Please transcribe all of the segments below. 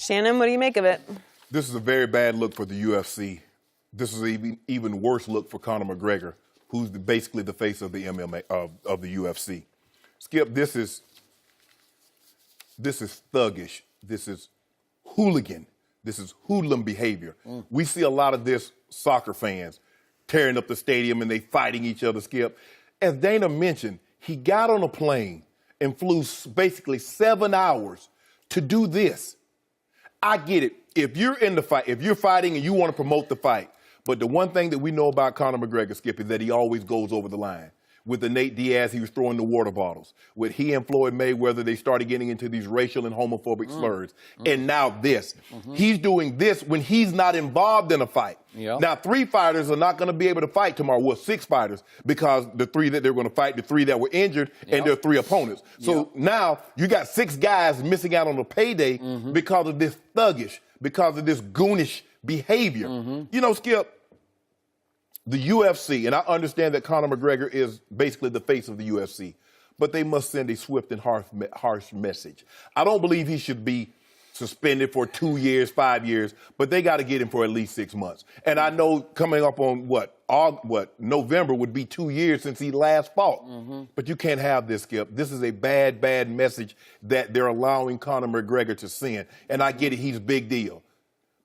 Shannon, what do you make of it? This is a very bad look for the UFC. This is an even worse look for Conor McGregor, who's basically the face of the MMA of the UFC. Skip, this is thuggish. This is hooligan. This is hoodlum behavior. We see a lot of this soccer fans tearing up the stadium and they fighting each other, Skip. As Dana mentioned, he got on a plane and flew basically 7 hours to do this. I get it. If you're in the fight, if you're fighting and you want to promote the fight, but the one thing that we know about Conor McGregor, Skip, is that he always goes over the line. With the Nate Diaz, he was throwing the water bottles. With he and Floyd Mayweather, they started getting into these racial and homophobic slurs. And now this. He's doing this when he's not involved in a fight. Yep. Now, 3 fighters are not going to be able to fight tomorrow. Well, 6 fighters, because the 3 that they're going to fight, the 3 that were injured, and their 3 opponents. So now you got 6 guys missing out on a payday because of this thuggish, because of this goonish behavior. You know, Skip, the UFC, and I understand that Conor McGregor is basically the face of the UFC, but they must send a swift and harsh message. I don't believe he should be suspended for 2 years, 5 years, but they got to get him for at least 6 months. And I know coming up on November would be 2 years since he last fought. But you can't have this, Skip. This is a bad, bad message that they're allowing Conor McGregor to send. And I get it, he's a big deal.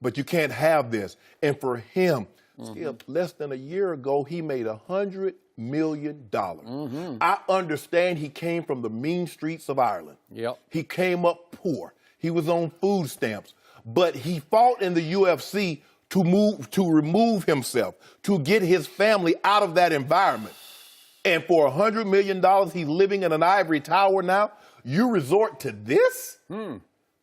But you can't have this. And for him, Skip, less than a year ago, he made $100 million. I understand he came from the mean streets of Ireland. He came up poor. He was on food stamps. But he fought in the UFC to remove himself, to get his family out of that environment. And for $100 million, he's living in an ivory tower now. You resort to this?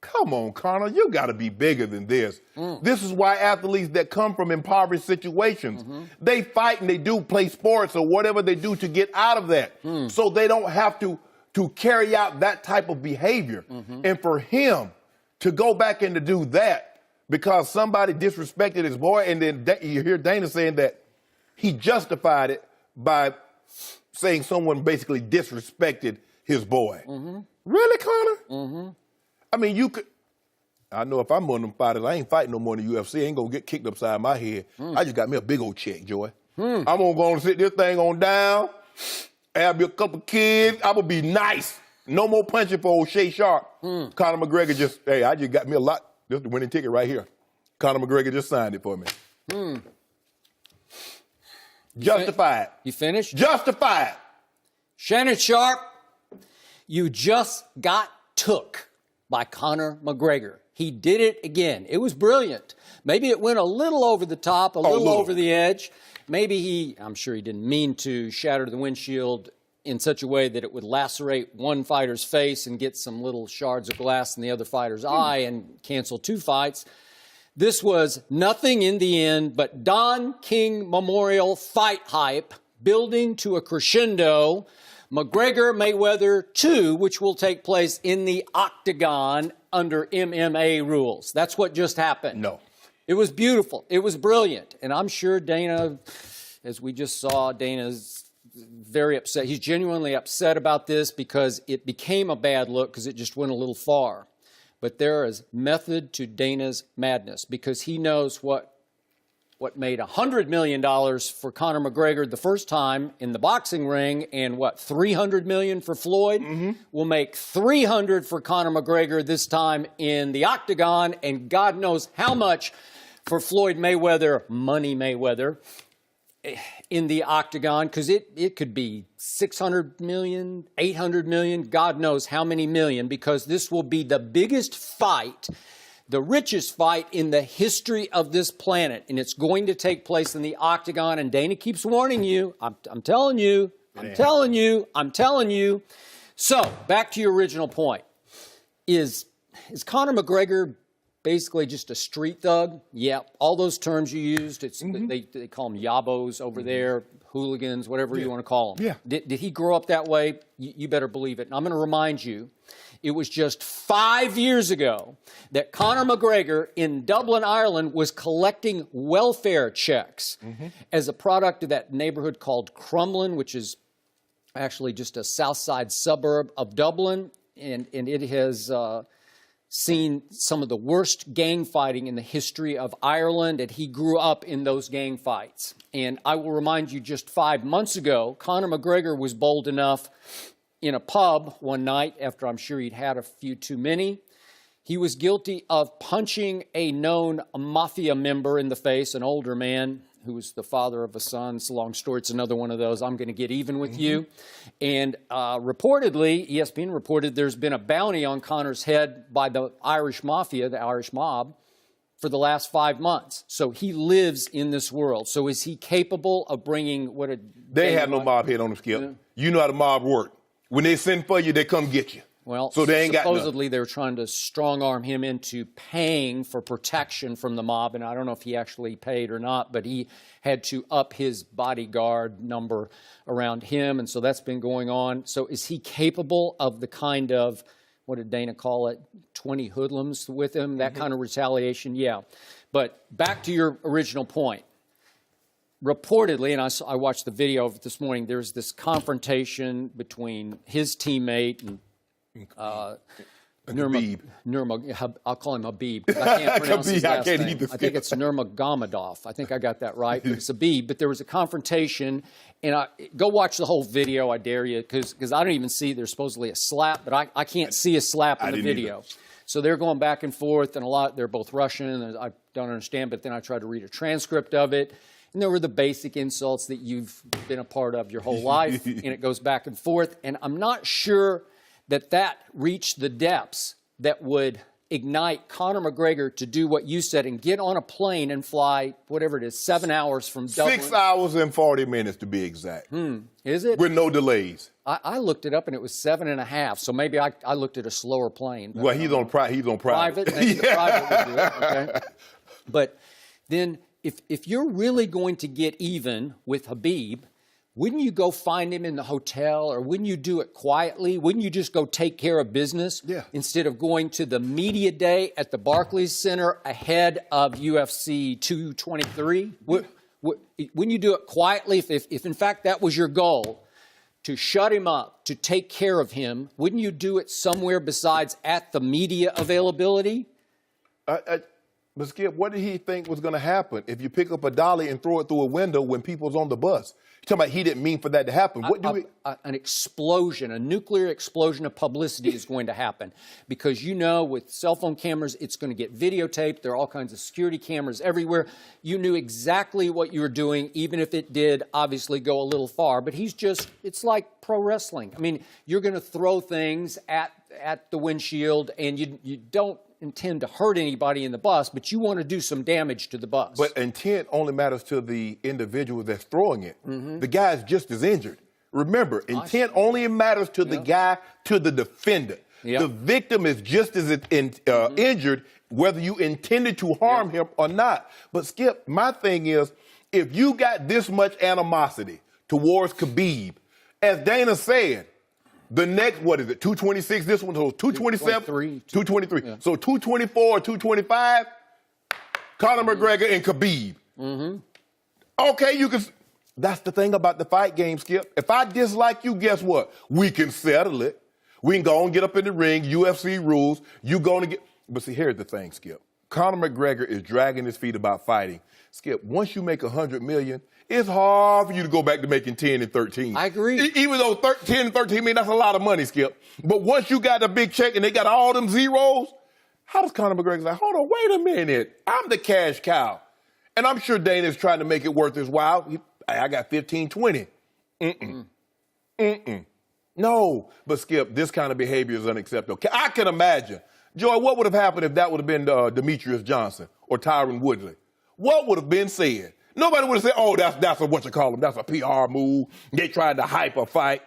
Come on, Conor, you got to be bigger than this. This is why athletes that come from impoverished situations, they fight and they do play sports or whatever they do to get out of that. So they don't have to carry out that type of behavior. And for him to go back and to do that because somebody disrespected his boy, and then you hear Dana saying that he justified it by saying someone basically disrespected his boy. Really, Conor? I mean, you could. I know if I'm one of them fighters, I ain't fighting no more in the UFC. I ain't gonna get kicked upside my head. I just got me a big old check, Joy. I'm gonna go and sit this thing on down, have me a couple kids. I'm gonna be nice. No more punching for old Shay Sharp. Conor McGregor just, hey, I just got me a lot. This is the winning ticket right here. Conor McGregor just signed it for me. Justified. You finished? Justified. Shannon Sharp, you just got took by Conor McGregor. He did it again. It was brilliant. Maybe it went a little over the top, a little over the edge. Maybe I'm sure he didn't mean to shatter the windshield in such a way that it would lacerate one fighter's face and get some little shards of glass in the other fighter's eye and cancel 2 fights. This was nothing in the end but Don King Memorial fight hype building to a crescendo. McGregor Mayweather 2, which will take place in the octagon under MMA rules. That's what just happened. No. It was beautiful. It was brilliant. And I'm sure Dana, as we just saw, Dana's very upset. He's genuinely upset about this because it became a bad look because it just went a little far. But there is method to Dana's madness because he knows what made $100 million for Conor McGregor the first time in the boxing ring, and $300 million for Floyd? Will make $300 for Conor McGregor this time in the octagon, and God knows how much for Floyd Mayweather, Money Mayweather, in the octagon, because it could be $600 million, $800 million, God knows how many million, because this will be the biggest fight, the richest fight in the history of this planet, and it's going to take place in the octagon, and Dana keeps warning you. I'm telling you, I'm telling you, I'm telling you. So, back to your original point. Is Conor McGregor basically just a street thug? Yeah, all those terms you used, they call them yabos over there, hooligans, whatever you want to call them. Did he grow up that way? You better believe it. And I'm going to remind you, it was just 5 years ago that Conor McGregor in Dublin, Ireland, was collecting welfare checks as a product of that neighborhood called Crumlin, which is actually just a south side suburb of Dublin. And it has seen some of the worst gang fighting in the history of Ireland, and he grew up in those gang fights. And I will remind you, just 5 months ago, Conor McGregor was bold enough in a pub one night, after I'm sure he'd had a few too many. He was guilty of punching a known mafia member in the face, an older man who was the father of a son. It's a long story. It's another one of those, I'm going to get even with you. And reportedly, ESPN reported there's been a bounty on Conor's head by the Irish mafia, the Irish mob, for the last 5 months. So he lives in this world. So is he capable of bringing what a... They had no mob head on them, Skip. Yeah. You know how the mob work. When they send for you, they come get you. Well, so they ain't supposedly they're trying to strong-arm him into paying for protection from the mob, and I don't know if he actually paid or not, but he had to up his bodyguard number around him, and so that's been going on. So is he capable of the kind of, what did Dana call it, 20 hoodlums with him, that kind of retaliation? Yeah. But back to your original point. Reportedly, and I watched the video of it this morning, there's this confrontation between his teammate and Habib. I'll call him Habib. I can't pronounce his last name. I think it's Nurmagomedov. I think I got that right. But it's Habib. But there was a confrontation, and go watch the whole video. I dare you, because I don't even see there's supposedly a slap, but I can't see a slap in the video. Either. So they're going back and forth, and they're both Russian, and I don't understand. But then I tried to read a transcript of it. And there were the basic insults that you've been a part of your whole life, and it goes back and forth. And I'm not sure that reached the depths that would ignite Conor McGregor to do what you said and get on a plane and fly, whatever it is, 7 hours from Dublin. 6 hours and 40 minutes to be exact. Is it? With no delays. I looked it up, and it was 7.5, so maybe I looked at a slower plane. Well, he's on private. Private? Maybe the private would do it, okay. But then if you're really going to get even with Habib, wouldn't you go find him in the hotel, or wouldn't you do it quietly? Wouldn't you just go take care of business instead of going to the media day at the Barclays Center ahead of UFC 223? Wouldn't you do it quietly if in fact that was your goal, to shut him up, to take care of him? Wouldn't you do it somewhere besides at the media availability? But Skip, what did he think was going to happen if you pick up a dolly and throw it through a window when people's on the bus? You're talking about he didn't mean for that to happen. An explosion, a nuclear explosion of publicity is going to happen, because with cell phone cameras, it's going to get videotaped. There are all kinds of security cameras everywhere. You knew exactly what you were doing, even if it did obviously go a little far. But it's like pro wrestling. I mean, you're going to throw things at the windshield, and you don't intend to hurt anybody in the bus, but you want to do some damage to the bus. But intent only matters to the individual that's throwing it. The guy's just as injured. Remember, intent only matters to the guy, to the defendant. The victim is just as injured, whether you intended to harm him or not. But Skip, my thing is, if you got this much animosity towards Khabib, as Dana said, the next, 226, this one, so 227? 223. Yeah. So 224, 225, Conor McGregor and Khabib. Okay, that's the thing about the fight game, Skip. If I dislike you, guess what? We can settle it. We can go and get up in the ring, UFC rules. But see, here's the thing, Skip. Conor McGregor is dragging his feet about fighting. Skip, once you make $100 million, it's hard for you to go back to making 10 and 13. I agree. Even though 10 and 13 million, that's a lot of money, Skip. But once you got a big check and they got all them zeros, how does Conor McGregor say, hold on, wait a minute, I'm the cash cow? And I'm sure Dana's trying to make it worth his while. I got 15, 20. No. But Skip, this kind of behavior is unacceptable. I can imagine. Joy, what would have happened if that would have been Demetrius Johnson or Tyron Woodley? What would have been said? Nobody would have said, oh, that's a whatchamacallit, that's a PR move. They tried to hype a fight.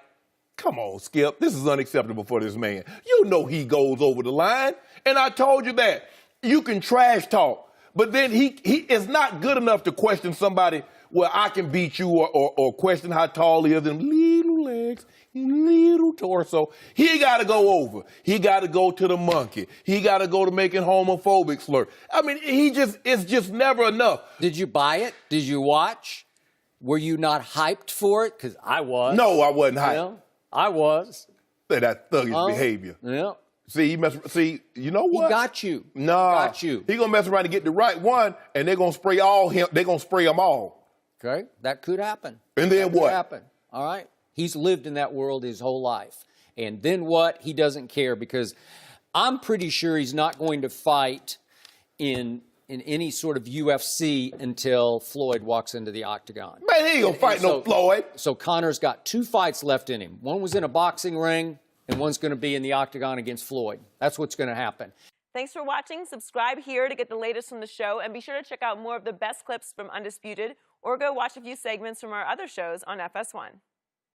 Come on, Skip. This is unacceptable for this man. You know he goes over the line. And I told you that. You can trash talk. But then he is not good enough to question somebody, well, I can beat you, or question how tall he is, and little legs, little torso. He got to go over. He got to go to the monkey. He got to go to making homophobic slur. I mean, it's just never enough. Did you buy it? Did you watch? Were you not hyped for it? Because I was. No, I wasn't hyped. You know, I was. That thuggish behavior. Yeah. See, you know what? He got you. Nah, He got you. He gonna mess around and get the right one, and they're gonna spray all him. They're gonna spray them all. Okay, that could happen. And then Could what? happen. All right. He's lived in that world his whole life, and then what? He doesn't care because I'm pretty sure he's not going to fight in any sort of UFC until Floyd walks into the octagon. Man, he ain't gonna fight no Floyd. So Conor's got 2 fights left in him. One was in a boxing ring, and one's going to be in the octagon against Floyd. That's what's going to happen. Thanks for watching. Subscribe here to get the latest from the show, and be sure to check out more of the best clips from Undisputed, or go watch a few segments from our other shows on FS1.